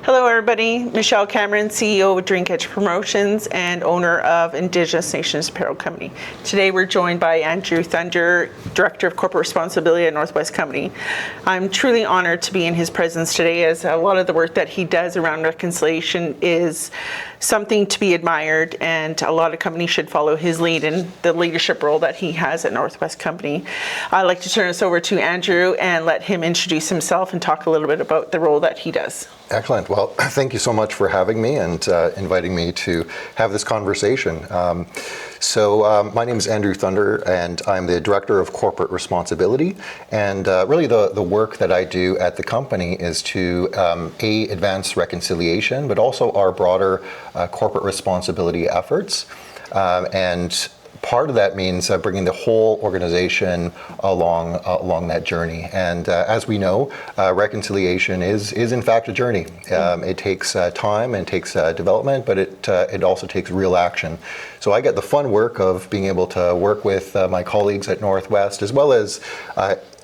Hello everybody, Michelle Cameron, CEO of Dreamcatcher Promotions and owner of Indigenous Nations Apparel Company. Today we're joined by Andrew Thunder, Director of Corporate Responsibility at Northwest Company. I'm truly honored to be in his presence today, as a lot of the work that he does around reconciliation is something to be admired, and a lot of companies should follow his lead in the leadership role that he has at Northwest Company. I'd like to turn this over to Andrew and let him introduce himself and talk a little bit about the role that he does. Excellent. Well, thank you so much for having me and inviting me to have this conversation. My name is Andrew Thunder, and I'm the Director of Corporate Responsibility. And really the work that I do at the company is to advance reconciliation, but also our broader corporate responsibility efforts. And part of that means bringing the whole organization along that journey. And as we know, reconciliation is in fact a journey. It takes time and takes development, but it also takes real action. So I get the fun work of being able to work with my colleagues at Northwest, as well as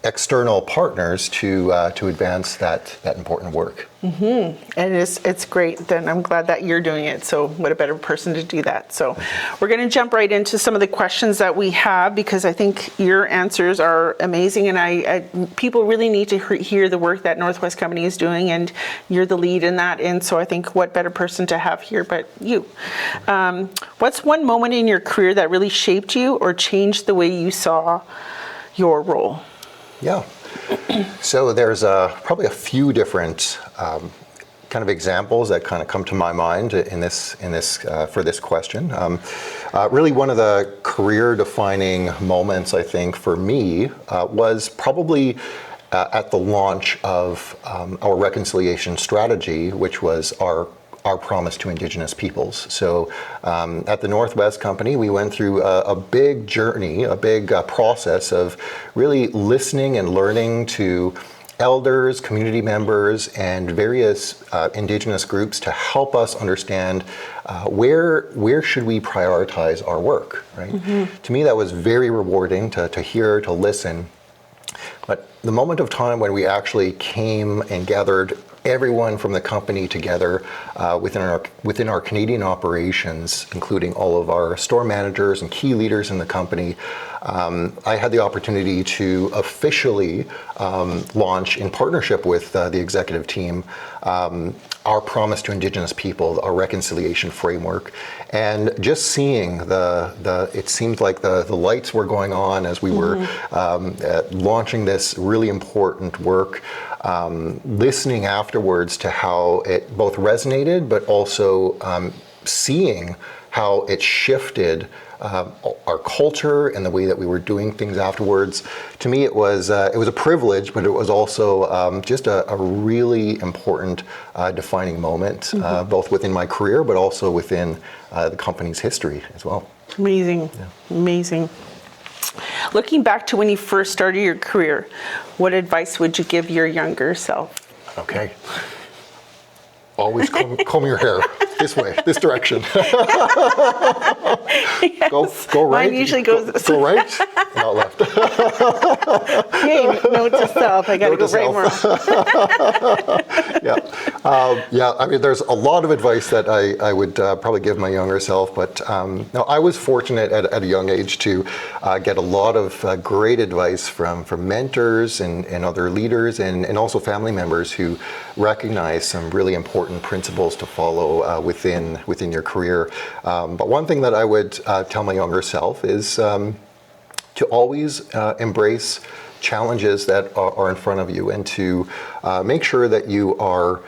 external partners to advance that important work. Mm-hmm. And it's great. Then I'm glad that you're doing it. So what a better person to do that. So we're going to jump right into some of the questions that we have, because I think your answers are amazing, and people really need to hear the work that Northwest Company is doing, and you're the lead in that. And so I think what better person to have here but you. What's one moment in your career that really shaped you or changed the way you saw your role? Yeah. So there's probably a few different kind of examples that kind of come to my mind in this for this question. Really, one of the career-defining moments, I think, for me was probably at the launch of our reconciliation strategy, which was our promise to Indigenous peoples. So at the Northwest Company, we went through a big journey, a big process of really listening and learning to elders, community members, and various Indigenous groups to help us understand where should we prioritize our work, right? Mm-hmm. To me, that was very rewarding to hear, to listen. But the moment of time when we actually came and gathered everyone from the company together within our Canadian operations, including all of our store managers and key leaders in the company, I had the opportunity to officially launch, in partnership with the executive team, our promise to Indigenous people, our reconciliation framework. And just seeing it seemed like the lights were going on as we were launching this really important work. Listening afterwards to how it both resonated, but also seeing how it shifted our culture and the way that we were doing things afterwards. To me, it was a privilege, but it was also just a really important defining moment, both within my career, but also within the company's history as well. Amazing, amazing. Looking back to when you first started your career, what advice would you give your younger self? Okay. Always comb your hair this way, this direction. Yes. Go right. Mine usually goes go right, not left. Hey, note to self. I got to go right more. Yeah. I mean, there's a lot of advice that I would probably give my younger self, but no, I was fortunate at a young age to get a lot of great advice from mentors and other leaders and also family members who recognize some really important principles to follow within your career. But one thing that I would tell my younger self is to always embrace challenges that are in front of you, and to make sure that you are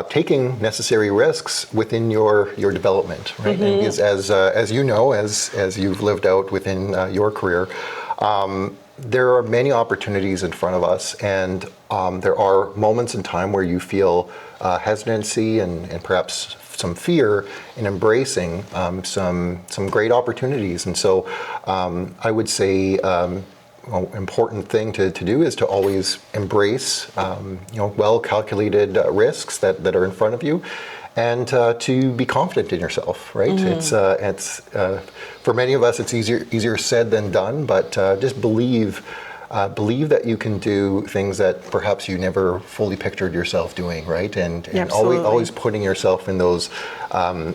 taking necessary risks within your development, right? Mm-hmm. And as you know, as you've lived out within your career, there are many opportunities in front of us, and there are moments in time where you feel hesitancy and perhaps some fear in embracing some great opportunities. And so I would say important thing to do is to always embrace well-calculated risks that are in front of you, and to be confident in yourself, right? Mm-hmm. It's for many of us, it's easier said than done, but just believe believe that you can do things that perhaps you never fully pictured yourself doing, right? And always putting yourself in those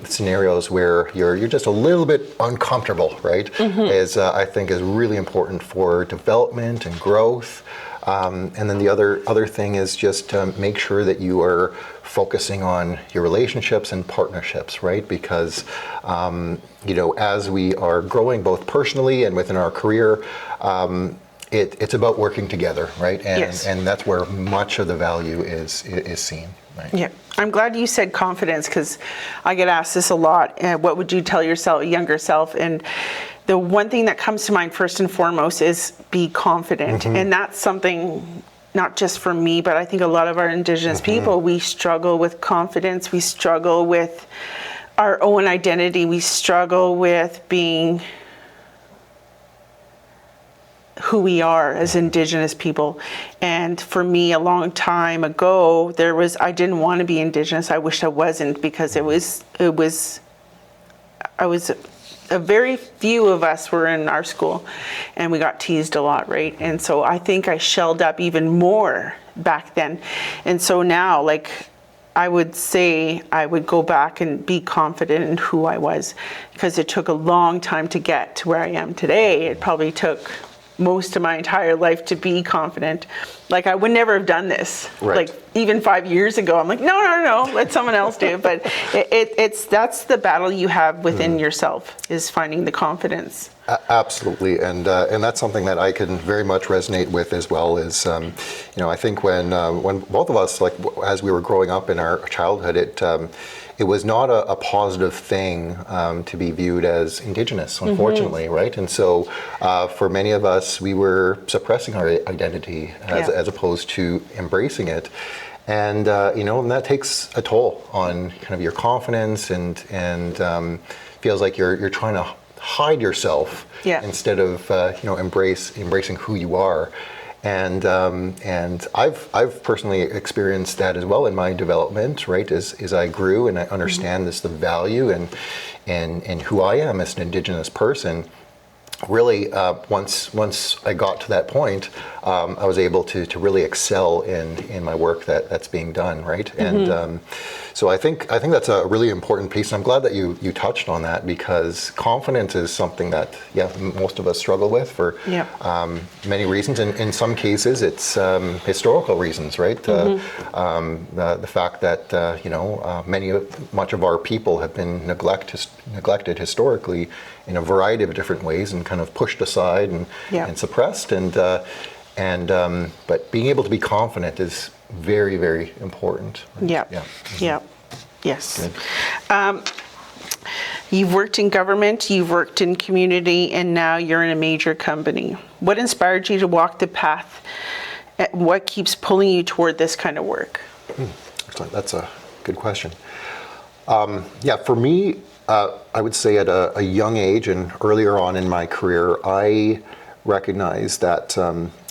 scenarios where you're just a little bit uncomfortable, right? Is I think is really important for development and growth. And then the other thing is just make sure that you are focusing on your relationships and partnerships, right? Because as we are growing both personally and within our career, it's about working together, right? And that's where much of the value is seen. Right? Yeah, I'm glad you said confidence, because I get asked this a lot. What would you tell yourself, younger self? And the one thing that comes to mind first and foremost is be confident. And that's something not just for me, but I think a lot of our Indigenous people, we struggle with confidence. We struggle with our own identity. We struggle with being who we are as Indigenous people. And for me, a long time ago, I didn't want to be Indigenous. I wish I wasn't, because a very few of us were in our school, and we got teased a lot, right? And so I think I shelled up even more back then. And so now, like, I would say I would go back and be confident in who I was, because it took a long time to get to where I am today. It probably took most of my entire life to be confident. Like, I would never have done this. Right. Like, even 5 years ago, I'm like, no, let someone else do it. But that's the battle you have within yourself, is finding the confidence. Absolutely, and that's something that I can very much resonate with as well. Is I think when both of us, like as we were growing up in our childhood, it was not a positive thing to be viewed as Indigenous, unfortunately, right? And so for many of us, we were suppressing our identity as opposed to embracing it. And and that takes a toll on kind of your confidence, and feels like you're trying to hide yourself instead of embracing who you are. And I've personally experienced that as well in my development, right? As I grew and I understand the value and who I am as an Indigenous person. Really, once I got to that point, I was able to really excel in my work that's being done, right? And so I think that's a really important piece. And I'm glad that you touched on that, because confidence is something that most of us struggle with for many reasons. And in some cases, it's historical reasons, right? The fact that much of our people have been neglected historically in a variety of different ways, and kind of pushed aside and suppressed, but being able to be confident is very, very important. Right? Yes. You've worked in government, you've worked in community, and now you're in a major company. What inspired you to walk the path? What keeps pulling you toward this kind of work? Excellent. That's a good question. For me, I would say at a young age and earlier on in my career, I recognized that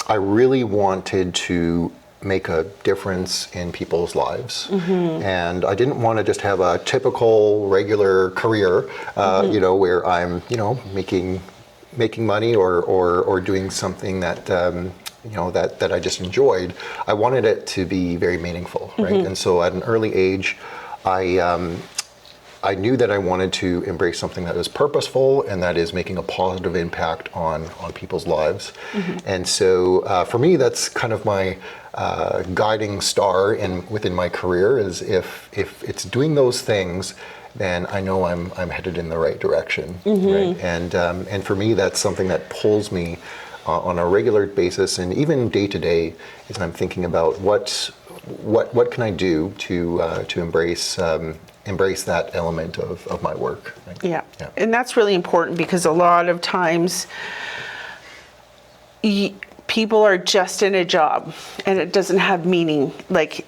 I really wanted to make a difference in people's lives. And I didn't want to just have a typical regular career, where I'm, making money or doing something that, that I just enjoyed. I wanted it to be very meaningful, right? And so at an early age, I knew that I wanted to embrace something that was purposeful and that is making a positive impact on people's lives. And so for me, that's kind of my guiding star within my career, is if it's doing those things, then I know I'm headed in the right direction. Right? And for me, that's something that pulls me on a regular basis, and even day to day, is I'm thinking about what can I do to embrace that element of my work. Right? Yeah, and that's really important, because a lot of times people are just in a job and it doesn't have meaning. Like,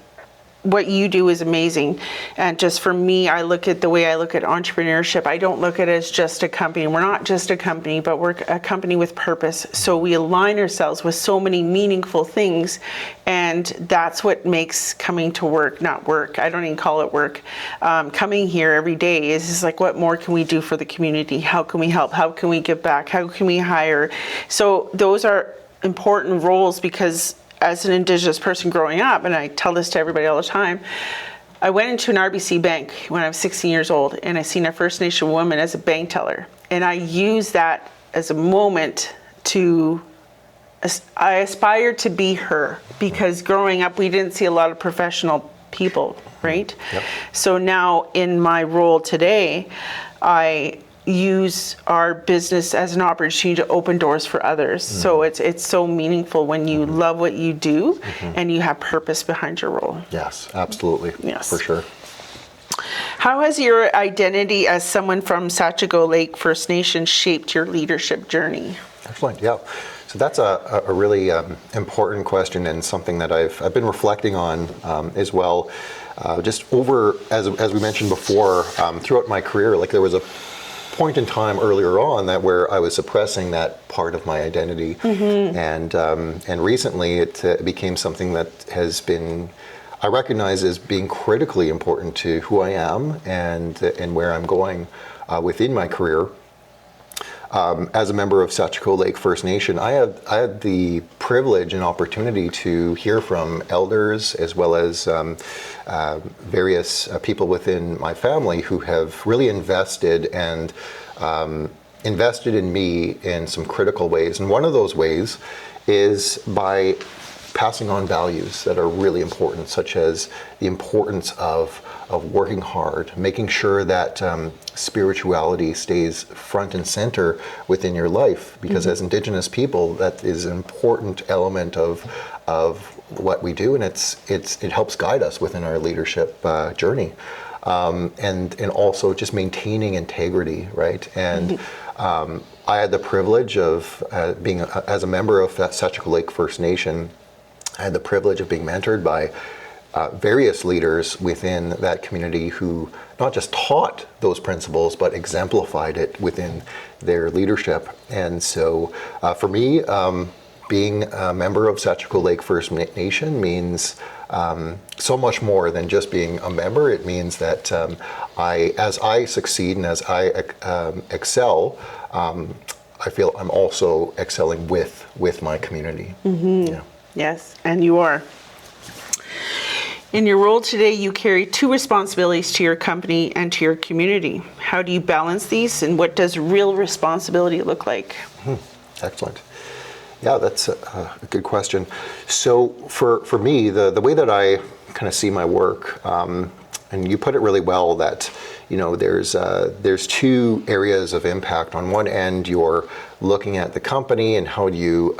what you do is amazing. And just for me, I look at the way I look at entrepreneurship. I don't look at it as just a company. We're not just a company, but we're a company with purpose. So we align ourselves with so many meaningful things. And that's what makes coming to work, not work. I don't even call it work. Coming here every day is just like, what more can we do for the community? How can we help? How can we give back? How can we hire? So those are important roles, because as an Indigenous person growing up, and I tell this to everybody all the time, I went into an RBC bank when I was 16 years old, and I seen a First Nation woman as a bank teller. And I used that as a moment to, I aspired to be her, because growing up, we didn't see a lot of professional people, right? Yep. So now in my role today, I use our business as an opportunity to open doors for others. So it's so meaningful when you love what you do and you have purpose behind your role. Yes, absolutely. Yes. For sure. How has your identity as someone from Sachigo Lake First Nation shaped your leadership journey? Excellent. Yeah. So that's a really important question, and something that I've been reflecting on as well. Just over, as we mentioned before, throughout my career, like there was a point in time earlier on where I was suppressing that part of my identity, and recently it became something that has been, I recognize as being critically important to who I am and where I'm going within my career. As a member of Sachigo Lake First Nation, I had the privilege and opportunity to hear from elders as well as various people within my family who have really invested in me in some critical ways. And one of those ways is by passing on values that are really important, such as the importance of working hard, making sure that spirituality stays front and center within your life, because as Indigenous people, that is an important element of what we do, and it helps guide us within our leadership journey, and also just maintaining integrity, right? And I had the privilege of being as a member of that Sachigo Lake First Nation. I had the privilege of being mentored by various leaders within that community who not just taught those principles, but exemplified it within their leadership. And so for me, being a member of Sachigo Lake First Nation means so much more than just being a member. It means that as I succeed and as I excel, I feel I'm also excelling with my community. Yeah. Yes, and you are. In your role today, you carry two responsibilities to your company and to your community. How do you balance these, and what does real responsibility look like? Excellent. Yeah, that's a good question. So for me, the way that I kind of see my work, and you put it really well, that there's two areas of impact. On one end, you're looking at the company and how do you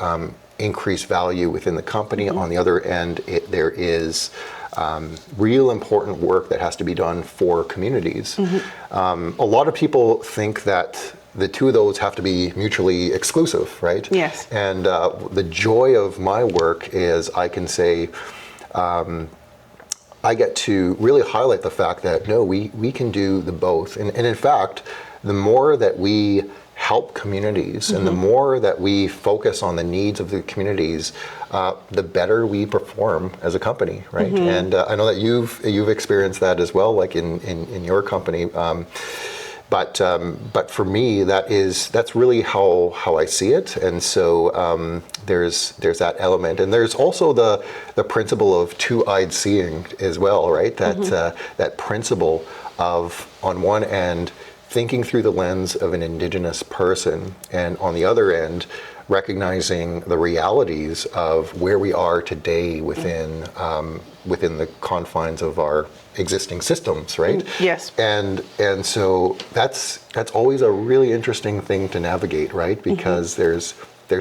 increase value within the company. On the other end, there is real important work that has to be done for communities. A lot of people think that the two of those have to be mutually exclusive, right? Yes. And the joy of my work is I can say, I get to really highlight the fact that no, we can do the both. And in fact, the more that we help communities and the more that we focus on the needs of the communities, the better we perform as a company, right? And I know that you've experienced that as well, like in your company. But for me, that's really how I see it. And so there's that element, and there's also the principle of two-eyed seeing as well, right? That principle of, on one end, thinking through the lens of an Indigenous person, and on the other end, recognizing the realities of where we are today within the confines of our existing systems, right? Yes. And so that's always a really interesting thing to navigate, right? Because there's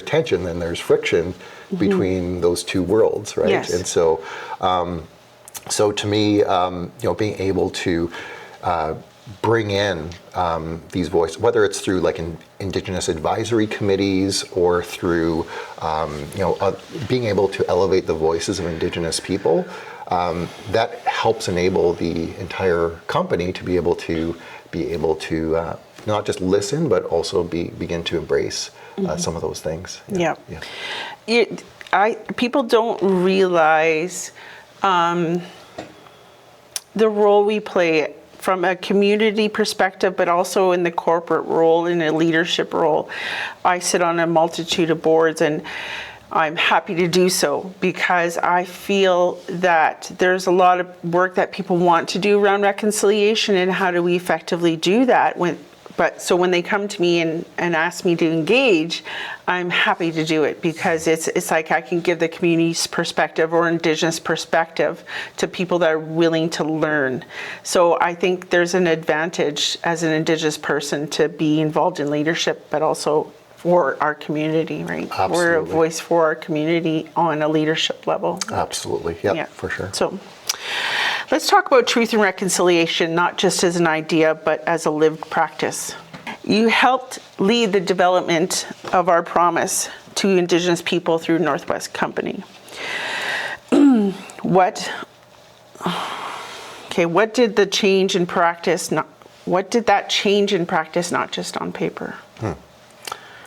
tension and there's friction between those two worlds, right? Yes. And so so to me, being able to bring in these voices, whether it's through like Indigenous advisory committees or through being able to elevate the voices of Indigenous people, that helps enable the entire company to be able to not just listen, but also begin to embrace some of those things. Yeah. People don't realize the role we play from a community perspective, but also in the corporate role, in a leadership role. I sit on a multitude of boards, and I'm happy to do so because I feel that there's a lot of work that people want to do around reconciliation, and how do we effectively do that so when they come to me and ask me to engage, I'm happy to do it because it's like I can give the community's perspective or Indigenous perspective to people that are willing to learn. So I think there's an advantage as an Indigenous person to be involved in leadership, but also for our community, right? Absolutely. We're a voice for our community on a leadership level. Absolutely, yep, for sure. So let's talk about truth and reconciliation, not just as an idea, but as a lived practice. You helped lead the development of our promise to Indigenous people through Northwest Company. What did the change in practice, what did that change in practice, not just on paper?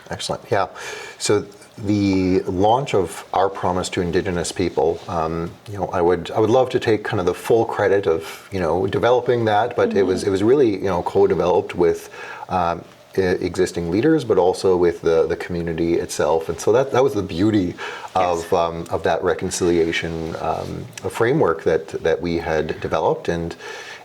Excellent, yeah. So the launch of our promise to Indigenous people, I would love to take kind of the full credit of developing that, but it was really co-developed with existing leaders, but also with the community itself, and so that was the beauty of that reconciliation framework that we had developed and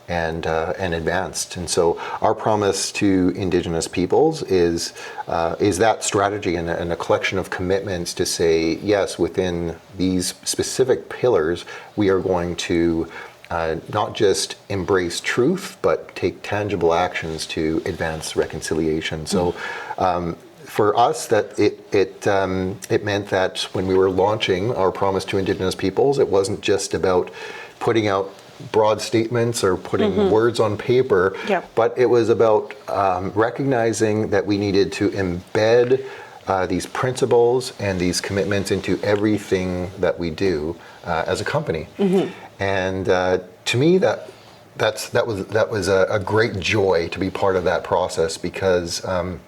advanced. And so our promise to Indigenous peoples is that strategy and a collection of commitments to say, yes, within these specific pillars, we are going to not just embrace truth, but take tangible actions to advance reconciliation. So for us, that it meant that when we were launching our promise to Indigenous peoples, it wasn't just about putting out broad statements or putting words on paper, but it was about recognizing that we needed to embed these principles and these commitments into everything that we do as a company. And to me, that was a great joy to be part of that process, because in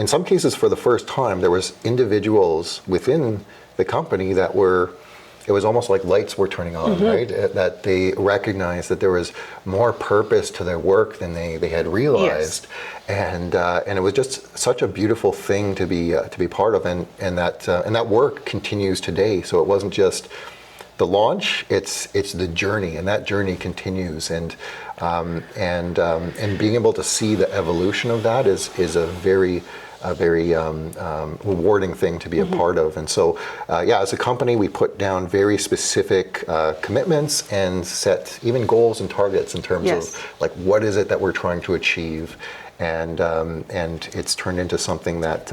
some cases for the first time, there was individuals within the company that it was almost like lights were turning on, right? That they recognized that there was more purpose to their work than they had realized, and it was just such a beautiful thing to be part of, and that work continues today. So it wasn't just the launch; it's the journey, and that journey continues, and being able to see the evolution of that is a very rewarding thing to be a part of. And so, as a company, we put down very specific commitments and set even goals and targets in terms of like what is it that we're trying to achieve, and it's turned into something that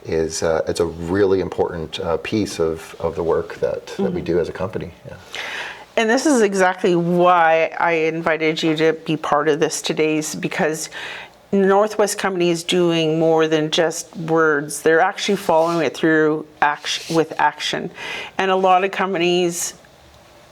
it's a really important piece of the work that we do as a company. Yeah. And this is exactly why I invited you to be part of this today, because Northwest Company is doing more than just words. They're actually following it through with action. And a lot of companies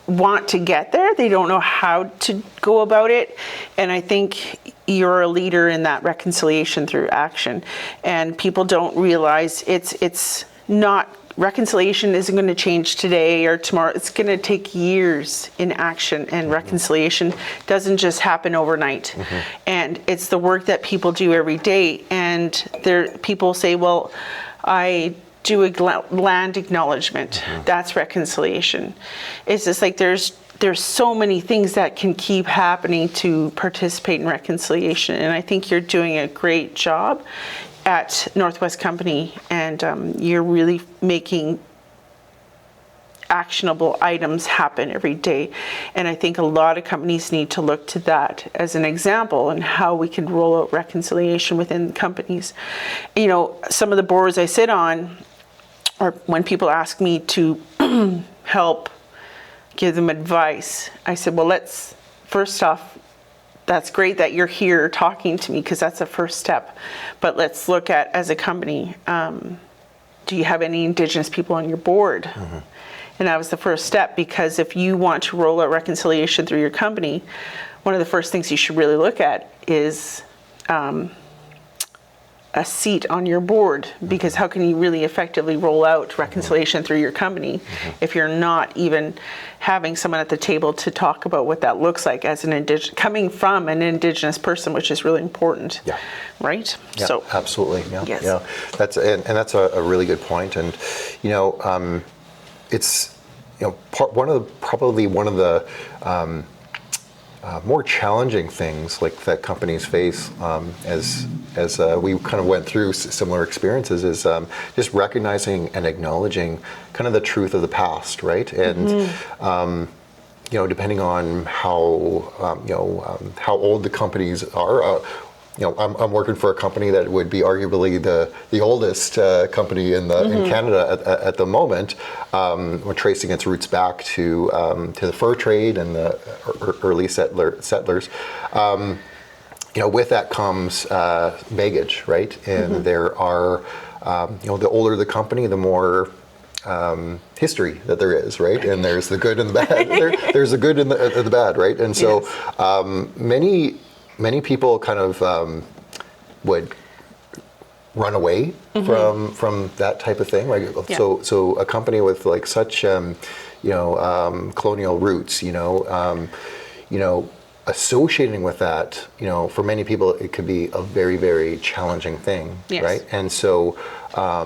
want to get there. They don't know how to go about it. And I think you're a leader in that reconciliation through action. And people don't realize it's not, reconciliation isn't going to change today or tomorrow. It's going to take years in action, and reconciliation doesn't just happen overnight. And it's the work that people do every day. And people say, well, I do a land acknowledgement. That's reconciliation. It's just like there's so many things that can keep happening to participate in reconciliation. And I think you're doing a great job at Northwest Company, and you're really making actionable items happen every day. And I think a lot of companies need to look to that as an example and how we can roll out reconciliation within companies. Some of the boards I sit on, or when people ask me to help give them advice, I said, well, first off, that's great that you're here talking to me, because that's a first step. But let's look at, as a company, do you have any Indigenous people on your board? And that was the first step, because if you want to roll out reconciliation through your company, one of the first things you should really look at is a seat on your board, because how can you really effectively roll out reconciliation through your company if you're not even having someone at the table to talk about what that looks like as coming from an Indigenous person, which is really important. Yeah. Right? Yeah, So absolutely. Yeah. Yes. Yeah. That's that's a really good point. And it's probably one of the more challenging things like that companies face as we kind of went through similar experiences is just recognizing and acknowledging kind of the truth of the past, right? And depending on how old the companies are. I'm working for a company that would be arguably the oldest company in Canada at the moment. We're tracing its roots back to the fur trade and the early settlers. With that comes baggage, right? And there are, the older the company, the more history that there is, right? And there's the good and the bad. There's the good and the bad, right? And so many people kind of would run away from that type of thing. Like so a company with like such colonial roots, associating with that, for many people it could be a very, very challenging thing, right? And so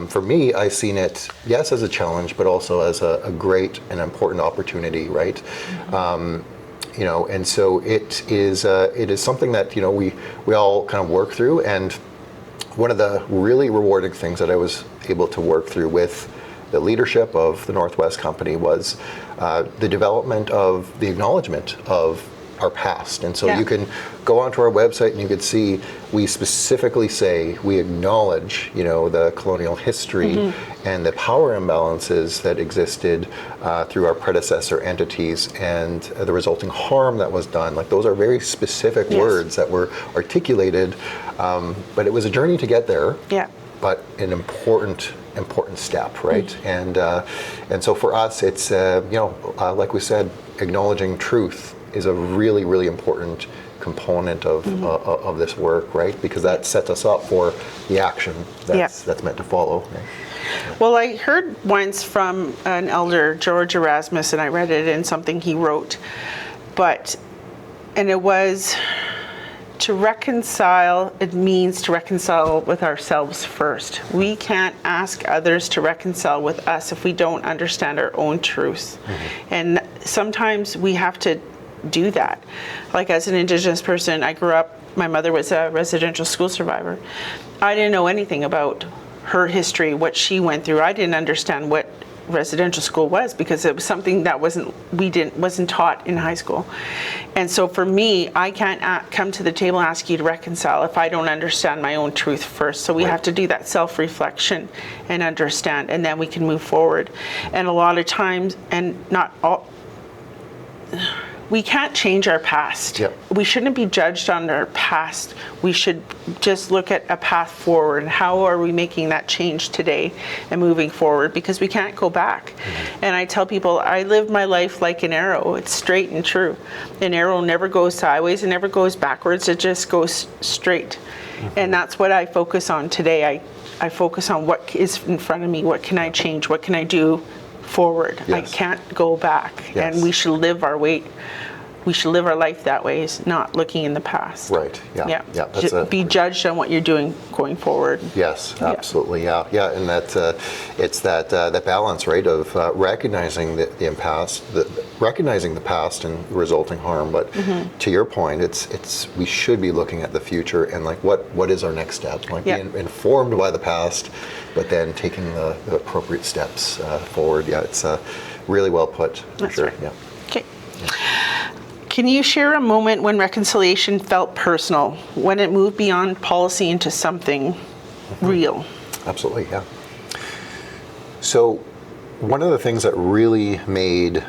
for me, I've seen it, yes, as a challenge, but also as a great and important opportunity, right? And so it is something that we all kind of work through. And one of the really rewarding things that I was able to work through with the leadership of the Northwest Company was the development of the acknowledgement of our past. And so you can go onto our website and you could see we specifically say we acknowledge the colonial history and the power imbalances that existed through our predecessor entities and the resulting harm that was done. Like those are very specific words that were articulated, but it was a journey to get there. But an important step, right? And so for us, it's like we said, acknowledging truth is a really, really important component of this work, right? Because that sets us up for the action that's meant to follow. Right? Well, I heard once from an elder, George Erasmus, and I read it in something he wrote, and it was to reconcile, it means to reconcile with ourselves first. We can't ask others to reconcile with us if we don't understand our own truth. And sometimes we have to do that. Like as an Indigenous person, I grew up, my mother was a residential school survivor. I didn't know anything about her history, what she went through. I didn't understand what residential school was because it was something that wasn't taught in high school. And so for me, I can't come to the table and ask you to reconcile if I don't understand my own truth first. So we have to do that self-reflection and understand, and then we can move forward. And a lot of times, and not all, we can't change our past. We shouldn't be judged on our past. We should just look at a path forward. How are we making that change today and moving forward? Because we can't go back. And I tell people, I live my life like an arrow. It's straight and true. An arrow never goes sideways. It never goes backwards. It just goes straight. And that's what I focus on today. I focus on what is in front of me. What can I change? What can I do forward? I can't go back. And we should live our way. We should live our life that way, not looking in the past. Right. That's be judged on what you're doing going forward. Yes, absolutely. Yeah. And that it's that balance, right, of recognizing the past, recognizing the past and resulting harm. But to your point, it's we should be looking at the future and like what is our next step? Like being informed by the past, but then taking the appropriate steps forward. Yeah, it's really well put. That's sure. Right. Yeah. Okay. Can you share a moment when reconciliation felt personal, when it moved beyond policy into something real? Absolutely, yeah. So one of the things that really made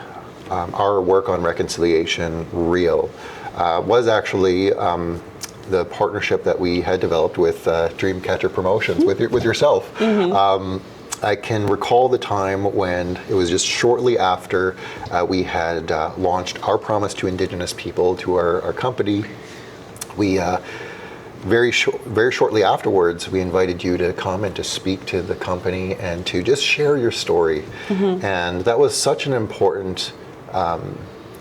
our work on reconciliation real was actually the partnership that we had developed with Dreamcatcher Promotions, with yourself. I can recall the time when it was just shortly after we had launched our promise to Indigenous people, to our company. We very shortly afterwards, we invited you to come and to speak to the company and to just share your story. And that was such an important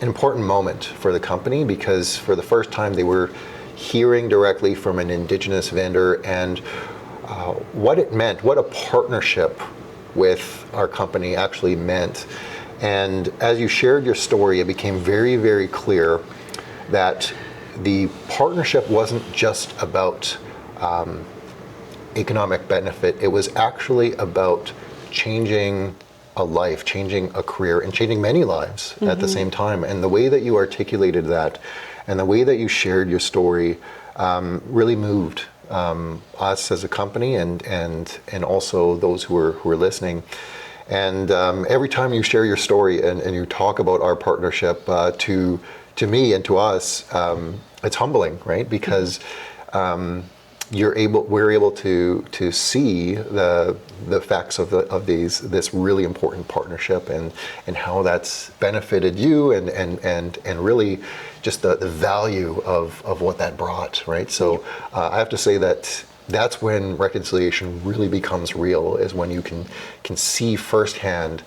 moment for the company, because for the first time they were hearing directly from an Indigenous vendor and what it meant, what a partnership with our company actually meant. And as you shared your story, it became very, very clear that the partnership wasn't just about economic benefit. It was actually about changing a life, changing a career, and changing many lives at the same time. And the way that you articulated that and the way that you shared your story really moved us as a company and also those who were listening. And every time you share your story and you talk about our partnership, to me and to us, it's humbling, right? Because we're able to see the effects of this really important partnership and how that's benefited you and really just the value of what that brought, right? So I have to say that's when reconciliation really becomes real, is when you can see firsthand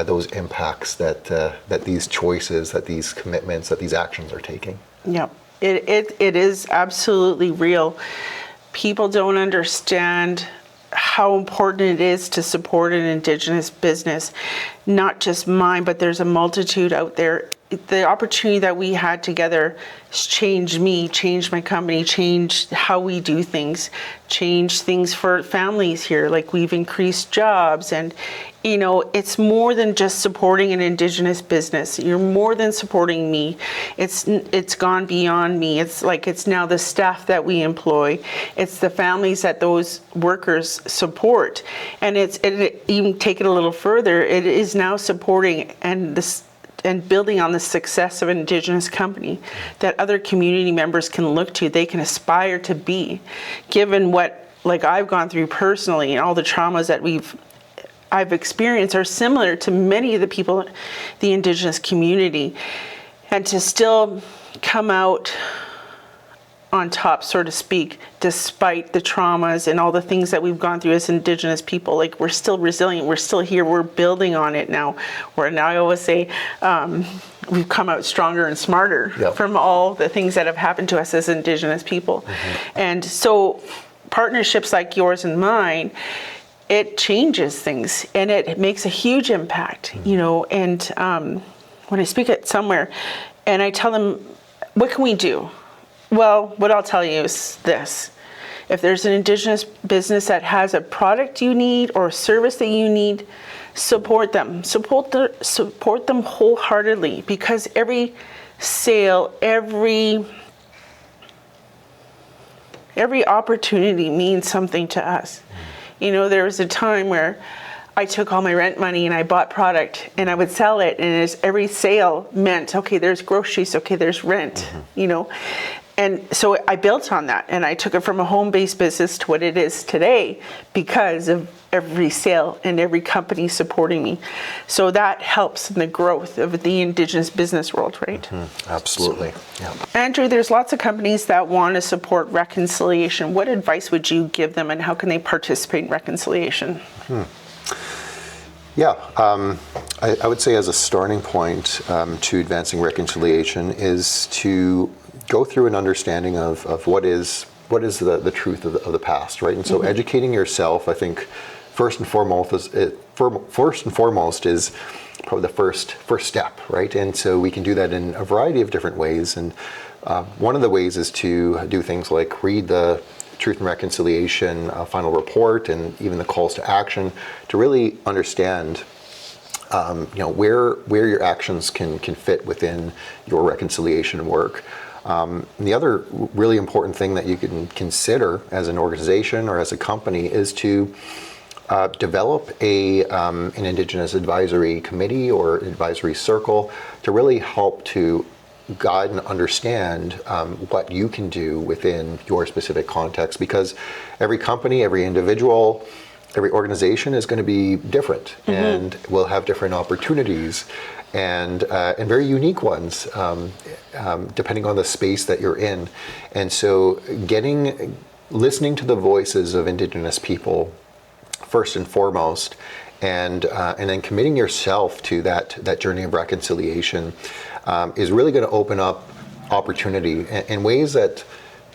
those impacts that these choices, that these commitments, that these actions are taking. Yeah, it is absolutely real. People don't understand how important it is to support an Indigenous business, not just mine, but there's a multitude out there. The opportunity that we had together changed me, changed my company, changed how we do things, changed things for families here. Like, we've increased jobs, and it's more than just supporting an Indigenous business. You're more than supporting me. It's gone beyond me. It's now the staff that we employ. It's the families that those workers support, and even take it a little further. It is now supporting and building on the success of an Indigenous company that other community members can look to, they can aspire to be, given what I've gone through personally, and all the traumas that I've experienced are similar to many of the people, the Indigenous community, and to still come out on top, so to speak, despite the traumas and all the things that we've gone through as Indigenous people. We're still resilient, we're still here, we're building on it now. I always say, we've come out stronger and smarter from all the things that have happened to us as Indigenous people. And so partnerships like yours and mine, it changes things and it makes a huge impact, and when I speak at somewhere and I tell them, what can we do? Well, what I'll tell you is this: if there's an Indigenous business that has a product you need or a service that you need, support them. Support them wholeheartedly, because every sale, every opportunity means something to us. There was a time where I took all my rent money and I bought product and I would sell it, and every sale meant, okay, there's groceries, okay, there's rent, And so I built on that, and I took it from a home-based business to what it is today because of every sale and every company supporting me. So that helps in the growth of the Indigenous business world, right? Absolutely. Yeah. Andrew, there's lots of companies that want to support reconciliation. What advice would you give them, and how can they participate in reconciliation? Yeah, I would say as a starting point to advancing reconciliation is to go through an understanding of what is the truth of the past, right? And so educating yourself, I think, first and foremost is probably the first step, right? And so we can do that in a variety of different ways. And one of the ways is to do things like read the Truth and Reconciliation final report and even the calls to action to really understand where your actions can fit within your reconciliation work. The other really important thing that you can consider as an organization or as a company is to develop an Indigenous advisory committee or advisory circle to really help to guide and understand what you can do within your specific context, because every company, every individual, every organization is going to be different and will have different opportunities. and very unique ones, depending on the space that you're in. And so listening to the voices of Indigenous people first and foremost, and then committing yourself to that journey of reconciliation is really going to open up opportunity in ways that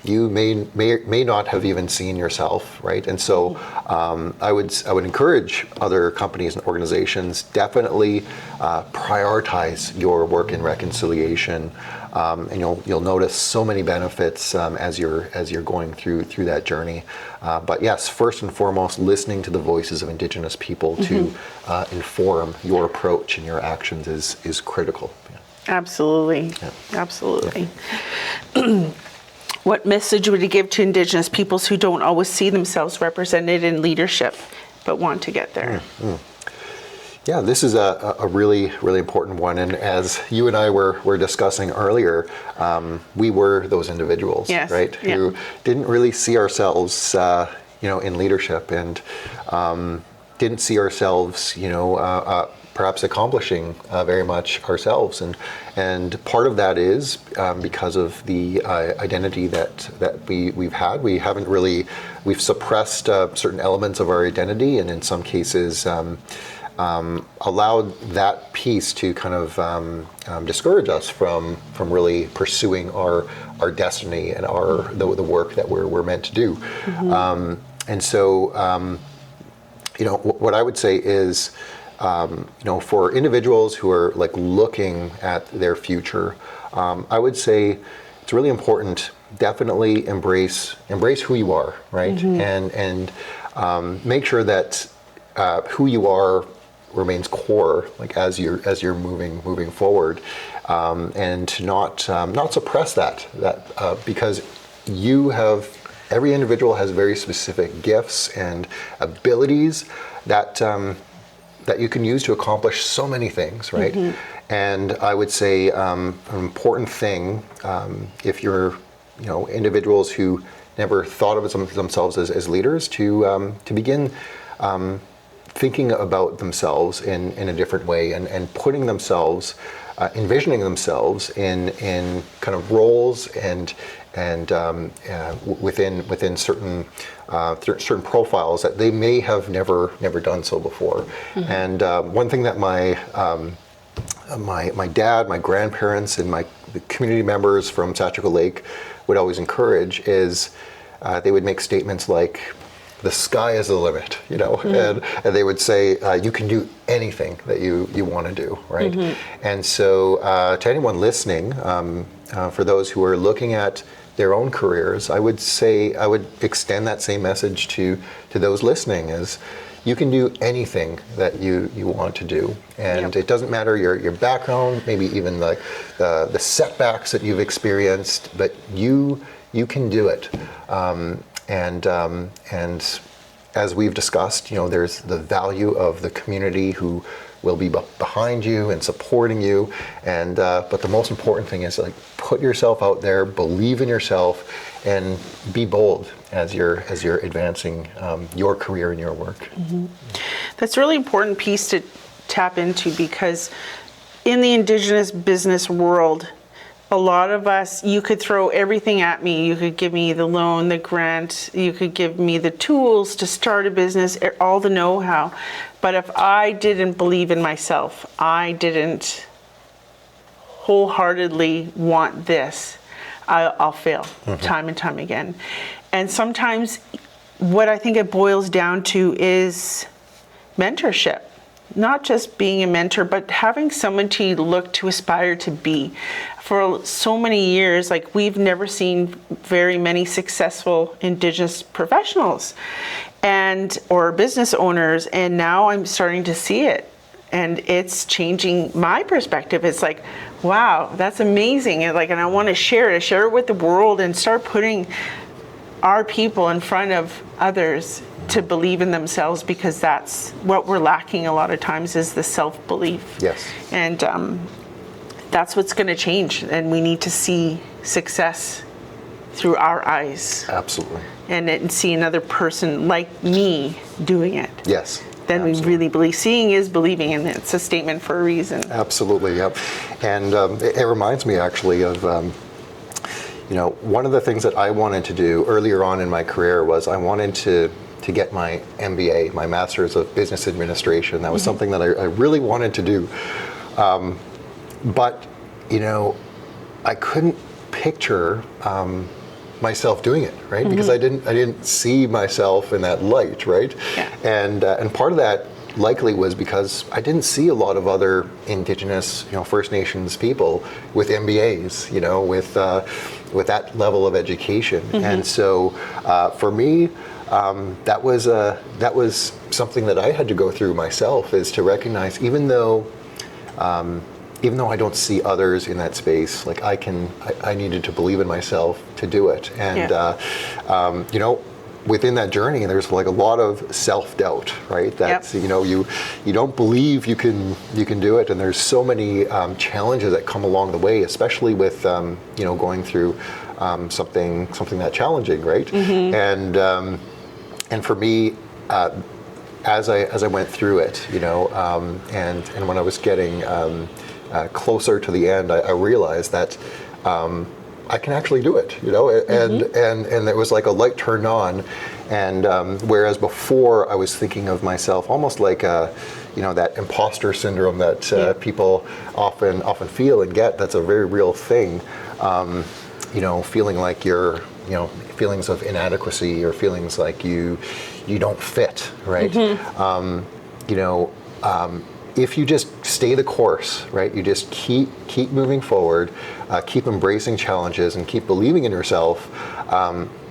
you may not have even seen yourself, right? And so I would encourage other companies and organizations, definitely prioritize your work in reconciliation, and you'll notice so many benefits as you're going through that journey. But yes, first and foremost, listening to the voices of Indigenous people to inform your approach and your actions is critical. Yeah. Absolutely. Yeah. Absolutely. Yeah. What message would you give to Indigenous peoples who don't always see themselves represented in leadership but want to get there? Yeah, this is a really, really important one. And as you and I were discussing earlier, we were those individuals, yes. right? Yeah. Who didn't really see ourselves, in leadership, and didn't see ourselves, perhaps accomplishing very much ourselves. And part of that is because of the identity that we've had. We've suppressed certain elements of our identity, and in some cases allowed that piece to kind of discourage us from really pursuing our destiny and the work that we're meant to do. And so, what I would say is, for individuals who are like looking at their future, I would say it's really important. Definitely embrace who you are, right? And make sure that who you are remains core, like as you're moving forward, and not suppress that because every individual has very specific gifts and abilities that you can use to accomplish so many things, right? And I would say an important thing, if you're individuals who never thought of themselves as leaders, to begin thinking about themselves in a different way, and putting themselves, envisioning themselves in kind of roles and within certain profiles that they may have never done so before. And one thing that my dad, my grandparents, and the community members from Satchiko Lake would always encourage is they would make statements like, the sky is the limit, and they would say, you can do anything that you want to do, right? And so to anyone listening, for those who are looking at their own careers, I would extend that same message to those listening, is you can do anything that you want to do. And it doesn't matter your background, maybe even the setbacks that you've experienced, but you can do it. And as we've discussed, there's the value of the community who will be behind you and supporting you. And but the most important thing is, like, put yourself out there, believe in yourself, and be bold as you're advancing your career and your work. That's a really important piece to tap into, because in the Indigenous business world, a lot of us, you could throw everything at me. You could give me the loan, the grant, you could give me the tools to start a business, all the know-how. But if I didn't believe in myself, I didn't wholeheartedly want this, I'll fail time and time again. And sometimes what I think it boils down to is mentorship. Not just being a mentor, but having someone to look to aspire to be. For so many years, like, we've never seen very many successful Indigenous professionals or business owners, and now I'm starting to see it, and it's changing my perspective. It's like, wow, that's amazing, and I want to share it with the world, and start putting our people in front of others to believe in themselves, because that's what we're lacking a lot of times, is the self-belief. Yes. And that's what's going to change, and we need to see success through our eyes. Absolutely. And see another person like me doing it. Yes. then we really believe. Seeing is believing, and it's a statement for a reason. Absolutely, yep. And it reminds me actually of, one of the things that I wanted to do earlier on in my career was I wanted to get my MBA, my Master's of Business Administration. That was something that I really wanted to do. But, I couldn't picture myself doing it, right? Because I didn't see myself in that light, right? Yeah. And part of that likely was because I didn't see a lot of other Indigenous, First Nations people with MBAs, with that level of education. And so for me, that was something that I had to go through myself, is to recognize, even though I don't see others in that space, like I needed to believe in myself to do it. And within that journey, there's like a lot of self-doubt, right? That you don't believe you can do it, and there's so many challenges that come along the way, especially with going through something that challenging, right? And for me, as I went through it, and when I was getting closer to the end, I realized that I can actually do it, and it was like a light turned on, and whereas before I was thinking of myself almost like that imposter syndrome that people often feel and get. That's a very real thing. Feeling like you're, feelings of inadequacy, or feelings like you don't fit, right? If you just stay the course, right? You just keep moving forward, keep embracing challenges, and keep believing in yourself.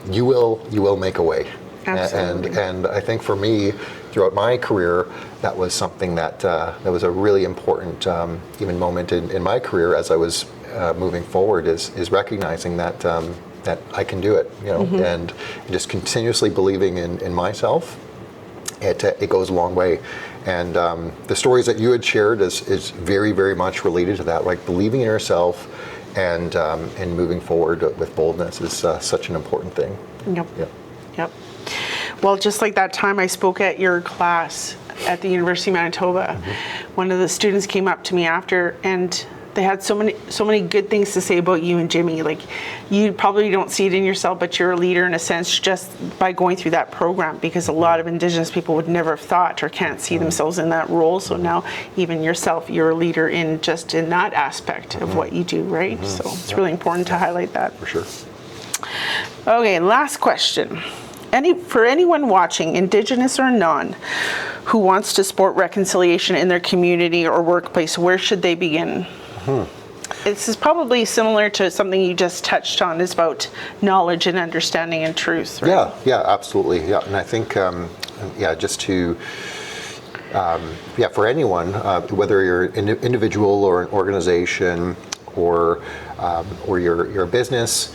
You will make a way. Absolutely. And I think for me, throughout my career, that was something that was a really important even moment in my career as I was moving forward, is recognizing that I can do it, and just continuously believing in myself. It goes a long way. And the stories that you had shared is very, very much related to that, like believing in yourself and moving forward with boldness is such an important thing. Yep. Well, just like that time I spoke at your class at the University of Manitoba, one of the students came up to me after, and they had so many good things to say about you and Jimmy. Like, you probably don't see it in yourself, but you're a leader in a sense just by going through that program, because a lot of Indigenous people would never have thought or can't see themselves in that role. So now even yourself, you're a leader in that aspect of what you do, right? So it's really important to highlight that. For sure. Okay, last question. For anyone watching, Indigenous or non, who wants to support reconciliation in their community or workplace, where should they begin? This is probably similar to something you just touched on, is about knowledge and understanding and truth, right? Yeah, absolutely. Yeah, and I think, just to, for anyone, whether you're an individual or an organization or you're a business,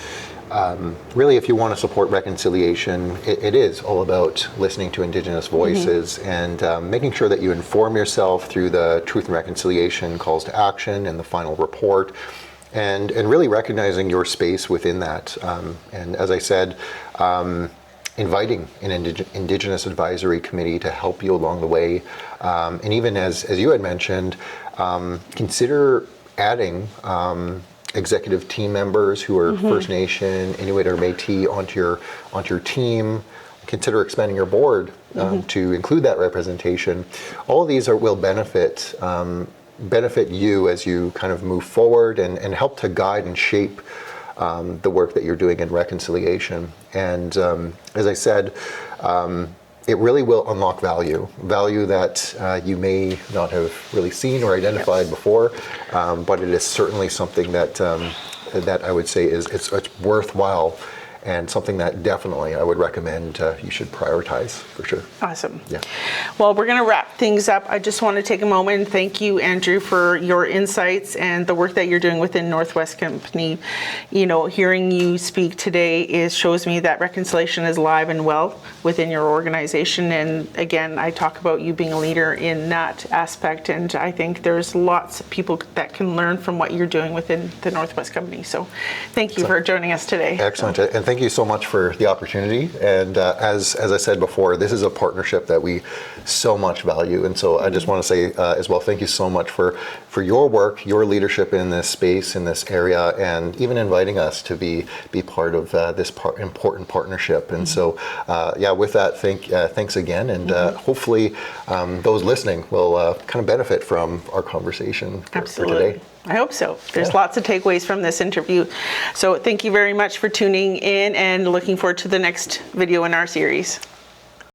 really, if you want to support reconciliation, it is all about listening to Indigenous voices and making sure that you inform yourself through the Truth and Reconciliation calls to action and the final report, and really recognizing your space within that. And as I said, inviting an Indigenous Advisory Committee to help you along the way. And even as you had mentioned, consider adding executive team members who are First Nation, Inuit, or Métis onto your team. Consider expanding your board to include that representation. All of these will benefit you as you kind of move forward and help to guide and shape the work that you're doing in reconciliation. And as I said, it really will unlock value that you may not have really seen or identified before, but it is certainly something that I would say it's worthwhile, and something that definitely I would recommend you should prioritize for sure. Awesome. Yeah. Well, we're going to wrap things up. I just want to take a moment and thank you, Andrew, for your insights and the work that you're doing within Northwest Company. Hearing you speak today shows me that reconciliation is alive and well within your organization. And again, I talk about you being a leader in that aspect, and I think there's lots of people that can learn from what you're doing within the Northwest Company. So thank you for joining us today. Excellent. And thank you so much for the opportunity. And as I said before, this is a partnership that we so much value. And so I just want to say as well, thank you so much for your work, your leadership in this space, in this area, and even inviting us to be part of this important partnership. And so, with that, thanks again. And hopefully those listening will kind of benefit from our conversation for today. I hope so. There's lots of takeaways from this interview. So thank you very much for tuning in and looking forward to the next video in our series.